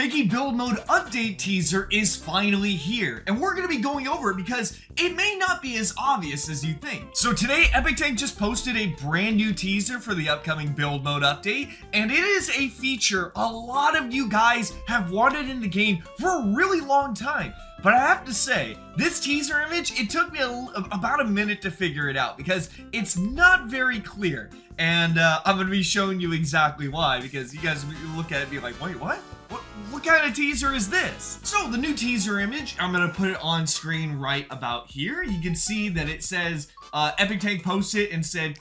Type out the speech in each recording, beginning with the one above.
Piggy build mode update teaser is finally here, and we're going to be going over it because it may not be as obvious as you think. So today, Epic Tank just posted a brand new teaser for the upcoming build mode update, and it is a feature a lot of you guys have wanted in the game for a really long time. But I have to say, this teaser image, it took me about a minute to figure it out because it's not very clear. And I'm going to be showing you exactly why, because you guys look at it and be like, wait, what? What kind of teaser is this? So the new teaser image, I'm going to put it on screen right about here. You can see that it says, Epic Tank posted it and said,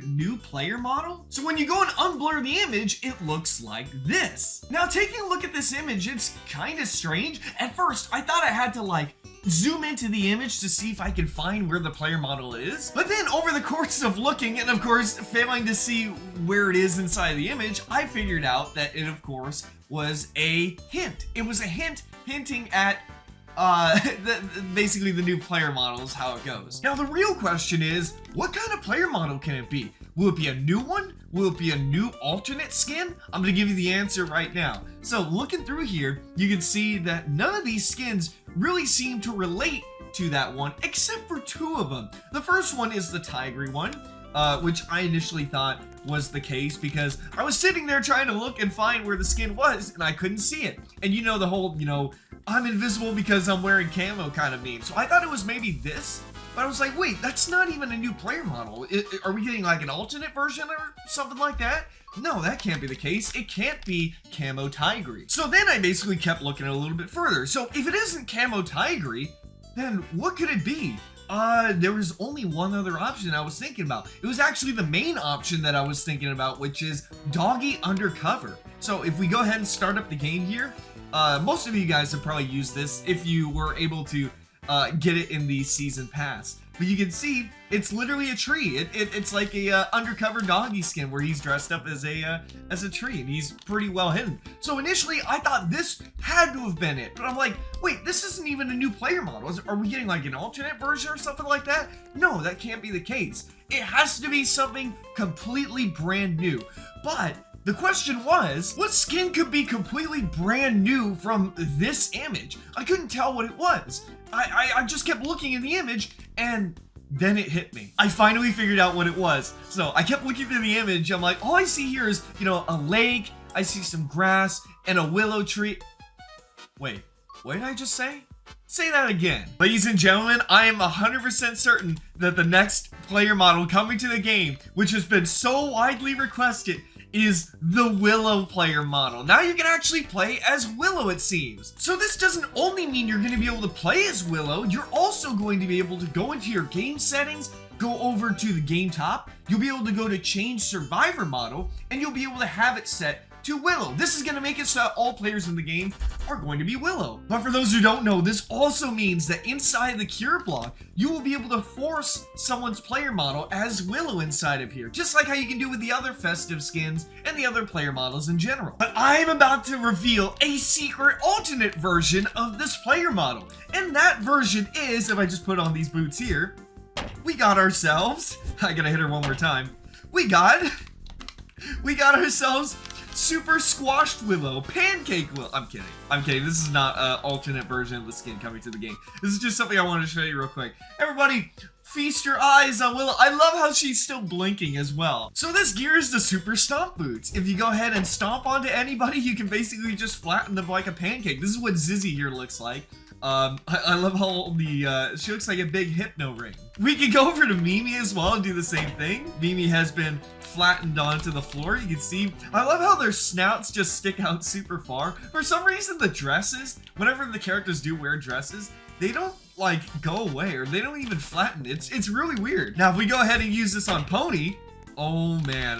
"new player model." So when you go and unblur the image, it looks like this. Now taking a look at this image, it's kind of strange. At first, I thought I had to like zoom into the image to see if I could find where the player model is. But then over the course of looking and of course failing to see where it is inside the image, I figured out that it of course was a hint. It was a hint hinting at basically the new player model is how it goes. Now the real question is, what kind of player model can it be? Will it be a new one? Will it be a new alternate skin? I'm gonna give you the answer right now. So looking through here, you can see that none of these skins really seem to relate to that one, except for two of them. The first one is the Tigry one, which I initially thought was the case because I was sitting there trying to look and find where the skin was and I couldn't see it. And you know the whole, I'm invisible because I'm wearing camo kind of meme. So I thought it was maybe this, but I was like, wait, that's not even a new player model. Are we getting like an alternate version or something like that? No, that can't be the case. It can't be Camo Tigry. So then I basically kept looking a little bit further. So if it isn't Camo Tigry, then what could it be? There was only one other option I was thinking about. It was actually the main option that I was thinking about, which is Doggy Undercover. So if we go ahead and start up the game here, most of you guys have probably used this if you were able to get it in the season pass. But you can see it's literally a tree. It's like a undercover doggy skin where he's dressed up as a tree and he's pretty well hidden. So initially I thought this had to have been it, but I'm like, wait, this isn't even a new player model. Are we getting like an alternate version or something like that? No, that can't be the case. It has to be something completely brand new. But the question was, what skin could be completely brand new from this image? I couldn't tell what it was. I just kept looking in the image and then it hit me. I finally figured out what it was. So I kept looking through the image. I'm like, all I see here is, a lake. I see some grass and a willow tree. Wait, what did I just say? Say that again. Ladies and gentlemen, I am 100% certain that the next player model coming to the game, which has been so widely requested, is the Willow player model. Now you can actually play as Willow, it seems. So this doesn't only mean you're going to be able to play as Willow, you're also going to be able to go into your game settings, go over to the game top, you'll be able to go to change survivor model, and you'll be able to have it set to Willow. This is going to make it so all players in the game are going to be Willow. But for those who don't know, this also means that inside the cure block, you will be able to force someone's player model as Willow inside of here, just like how you can do with the other festive skins and the other player models in general. But I'm about to reveal a secret alternate version of this player model. And that version is, if I just put on these boots here, we got ourselves, I gotta hit her one more time, we got ourselves Super Squashed Willow, Pancake Willow. I'm kidding. This is not an alternate version of the skin coming to the game. This is just something I wanted to show you real quick. Everybody, feast your eyes on Willow. I love how she's still blinking as well. So this gear is the Super Stomp Boots. If you go ahead and stomp onto anybody, you can basically just flatten them like a pancake. This is what Zizzy here looks like. I love how she looks like a big hypno ring. We can go over to Mimi as well and do the same thing. Mimi has been flattened onto the floor. You can see, I love how their snouts just stick out super far. For some reason, the dresses, whenever the characters do wear dresses, they don't like go away or they don't even flatten. It's really weird. Now, if we go ahead and use this on Pony, oh man,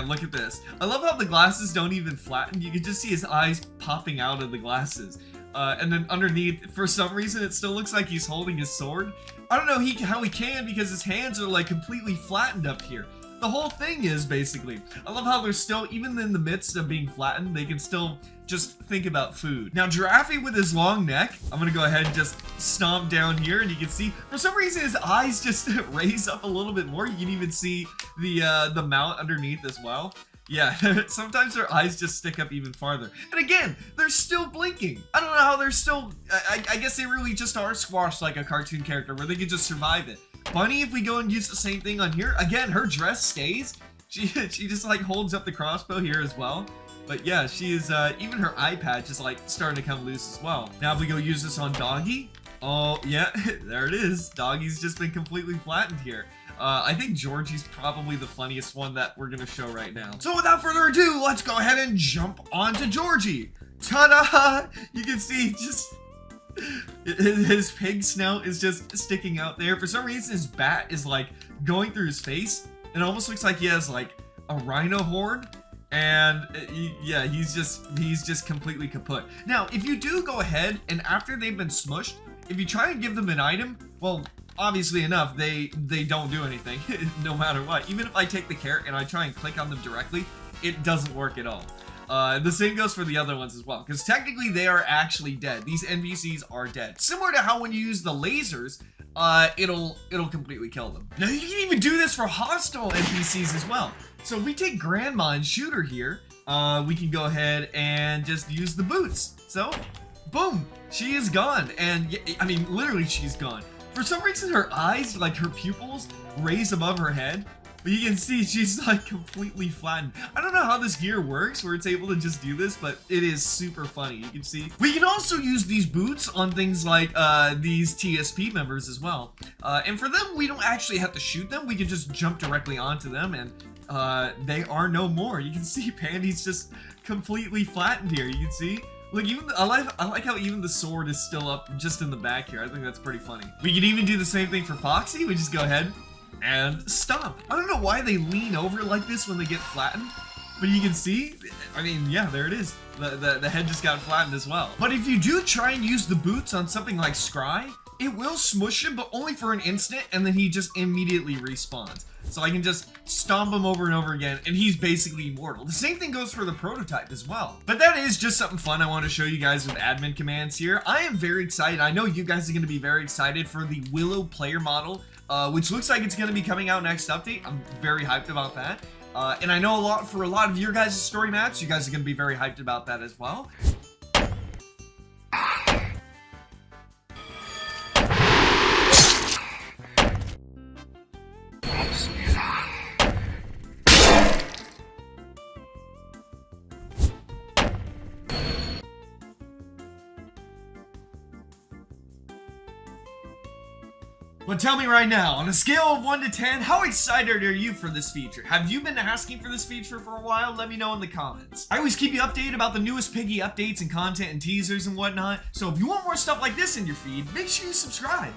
look at this. I love how the glasses don't even flatten. You can just see his eyes popping out of the glasses. And then underneath, for some reason, it still looks like he's holding his sword. I don't know how he can because his hands are like completely flattened up here. The whole thing is basically, I love how they're still, even in the midst of being flattened, they can still just think about food. Now Giraffe with his long neck, I'm gonna go ahead and just stomp down here and you can see, for some reason his eyes just raise up a little bit more. You can even see the mount underneath as well. Yeah, sometimes their eyes just stick up even farther. And again, they're still blinking. I don't know how they're still... I guess they really just are squashed like a cartoon character where they can just survive it. Bunny, if we go and use the same thing on here, again, her dress stays. She just like holds up the crossbow here as well. But yeah, she is, even her eye patch is like starting to come loose as well. Now if we go use this on Doggy, oh yeah, there it is. Doggy's just been completely flattened here. I think Georgie's probably the funniest one that we're gonna show right now. So without further ado, let's go ahead and jump onto Georgie. Ta-da! You can see just his pig snout is just sticking out there. For some reason, his bat is like going through his face. It almost looks like he has like a rhino horn. And yeah, he's just completely kaput. Now, if you do go ahead and after they've been smushed, if you try and give them an item, well, obviously enough, they don't do anything, no matter what. Even if I take the carrot and I try and click on them directly, it doesn't work at all. The same goes for the other ones as well, because technically they are actually dead. These NPCs are dead. Similar to how when you use the lasers, it'll completely kill them. Now you can even do this for hostile NPCs as well. So if we take Grandma and shoot her here, we can go ahead and just use the boots. So, boom, she is gone. And I mean, literally she's gone. For some reason, her eyes, like her pupils, raise above her head. But you can see she's like completely flattened. I don't know how this gear works where it's able to just do this, but it is super funny. You can see. We can also use these boots on things like these TSP members as well. And for them, we don't actually have to shoot them. We can just jump directly onto them and they are no more. You can see Pandy's just completely flattened here. You can see. Look, even I like how even the sword is still up just in the back here. I think that's pretty funny. We can even do the same thing for Foxy. We just go ahead and stomp. I don't know why they lean over like this when they get flattened, but you can see, I mean, yeah, there it is. The head just got flattened as well. But if you do try and use the boots on something like Scry, it will smush him, but only for an instant, and then he just immediately respawns. So I can just stomp him over and over again, and he's basically immortal. The same thing goes for the prototype as well. But that is just something fun I want to show you guys with admin commands here. I am very excited. I know you guys are going to be very excited for the Willow player model, which looks like it's going to be coming out next update. I'm very hyped about that. And I know for a lot of your guys' story maps, you guys are going to be very hyped about that as well. But tell me right now, on a scale of 1 to 10, how excited are you for this feature? Have you been asking for this feature for a while? Let me know in the comments. I always keep you updated about the newest Piggy updates and content and teasers and whatnot, so if you want more stuff like this in your feed, make sure you subscribe.